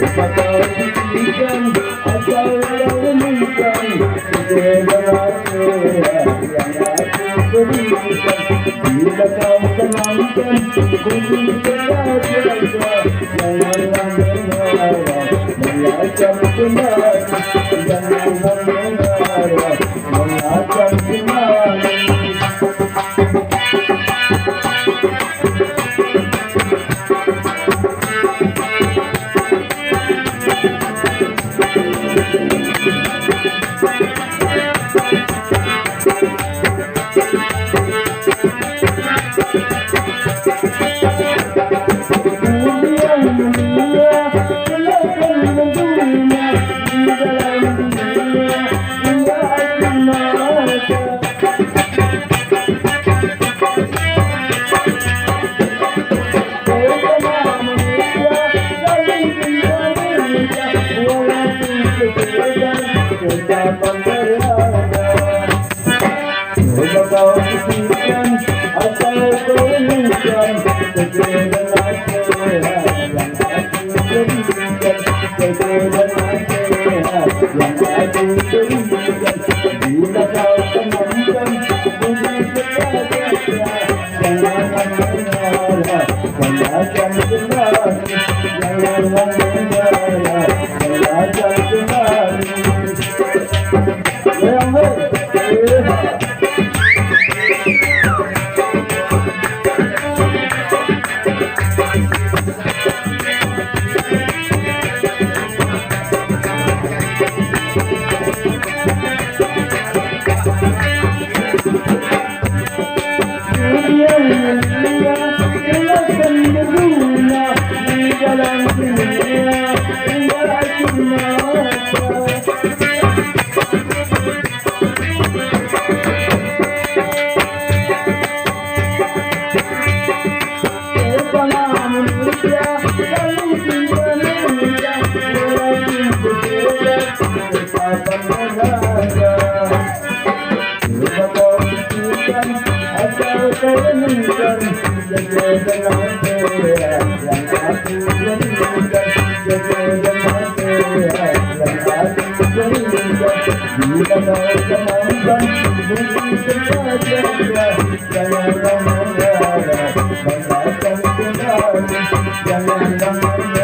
Ikan asal reunikan together yang aku berikan bila kau tenangkan bumi berada janganlah mengarah mengacam kembali janganlah mengarah mengacam kembali. Kau berikan asal kau berikan together yang aku berikan together yang aku berikan bila kau tenangkan bumi berada janganlah mengarah mengacam kembali janganlah mengarah mengacam kembali. Jangan